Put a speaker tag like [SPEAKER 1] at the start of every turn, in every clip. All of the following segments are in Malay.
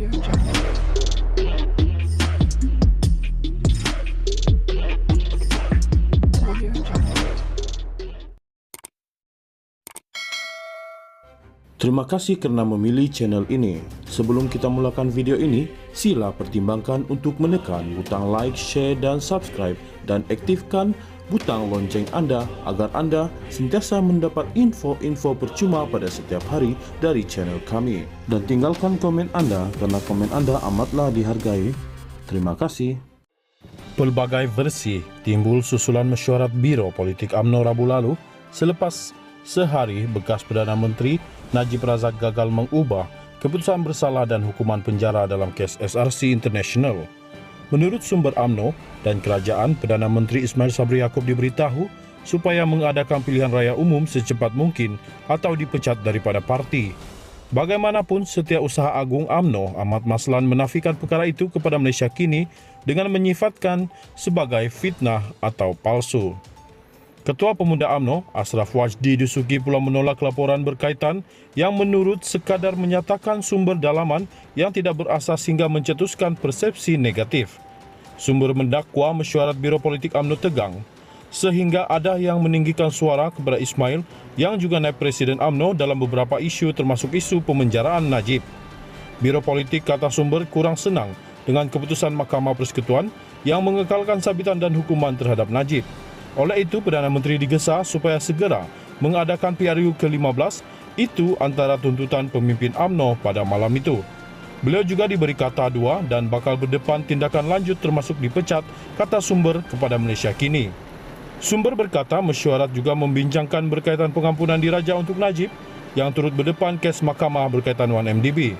[SPEAKER 1] Terima kasih kerana memilih channel ini. Sebelum kita mulakan video ini, sila pertimbangkan untuk menekan butang like, share dan subscribe dan aktifkan butang lonceng anda agar anda sentiasa mendapat info-info percuma pada setiap hari dari channel kami. Dan tinggalkan komen anda kerana komen anda amatlah dihargai. Terima kasih. Pelbagai versi timbul susulan mesyuarat Biro Politik UMNO Rabu lalu selepas sehari bekas Perdana Menteri Najib Razak gagal mengubah keputusan bersalah dan hukuman penjara dalam kes SRC International. Menurut sumber UMNO dan kerajaan, Perdana Menteri Ismail Sabri Yaakob diberitahu supaya mengadakan pilihan raya umum secepat mungkin atau dipecat daripada parti. Bagaimanapun, Setiausaha Agung UMNO Ahmad Maslan menafikan perkara itu kepada Malaysia Kini dengan menyifatkan sebagai fitnah atau palsu. Ketua Pemuda UMNO, Ashraf Wajdi Dusuki pula menolak laporan berkaitan yang menurut sekadar menyatakan sumber dalaman yang tidak berasas hingga mencetuskan persepsi negatif. Sumber mendakwa mesyuarat Biro Politik UMNO tegang, sehingga ada yang meninggikan suara kepada Ismail yang juga naib Presiden UMNO dalam beberapa isu termasuk isu pemenjaraan Najib. Biro Politik, kata sumber, kurang senang dengan keputusan Mahkamah Persekutuan yang mengekalkan sabitan dan hukuman terhadap Najib. Oleh itu, Perdana Menteri digesa supaya segera mengadakan PRU ke-15, itu antara tuntutan pemimpin UMNO pada malam itu. Beliau juga diberi kata dua dan bakal berdepan tindakan lanjut termasuk dipecat, kata sumber kepada Malaysia Kini. Sumber berkata mesyuarat juga membincangkan berkaitan pengampunan diraja untuk Najib yang turut berdepan kes mahkamah berkaitan 1MDB.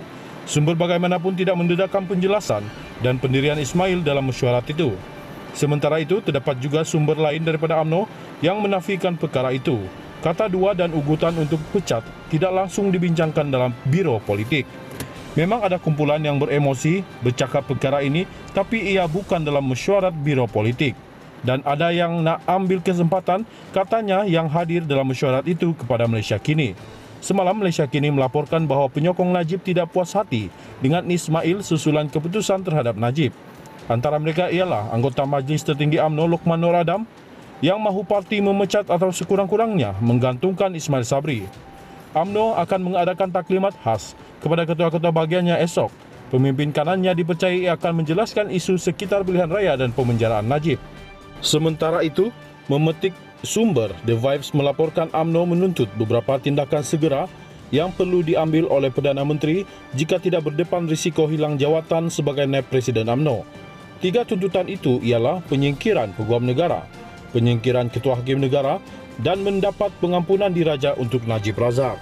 [SPEAKER 1] Sumber bagaimanapun tidak mendedahkan penjelasan dan pendirian Ismail dalam mesyuarat itu. Sementara itu, terdapat juga sumber lain daripada UMNO yang menafikan perkara itu. Kata dua dan ugutan untuk pecat tidak langsung dibincangkan dalam Biro Politik. Memang ada kumpulan yang beremosi bercakap perkara ini, tapi ia bukan dalam mesyuarat Biro Politik. Dan ada yang nak ambil kesempatan, katanya yang hadir dalam mesyuarat itu kepada Malaysia Kini. Semalam, Malaysia Kini melaporkan bahawa penyokong Najib tidak puas hati dengan Ismail susulan keputusan terhadap Najib. Antara mereka ialah anggota Majlis Tertinggi UMNO Lokman Nur Adam yang mahu parti memecat atau sekurang-kurangnya menggantungkan Ismail Sabri. UMNO akan mengadakan taklimat khas kepada ketua-ketua bahagiannya esok. Pemimpin kanannya dipercayai akan menjelaskan isu sekitar pilihan raya dan pemenjaraan Najib. Sementara itu, memetik sumber, The Vibes melaporkan UMNO menuntut beberapa tindakan segera yang perlu diambil oleh Perdana Menteri jika tidak berdepan risiko hilang jawatan sebagai naib Presiden UMNO. Tiga tuntutan itu ialah penyingkiran Peguam Negara, penyingkiran Ketua Hakim Negara dan mendapat pengampunan diraja untuk Najib Razak.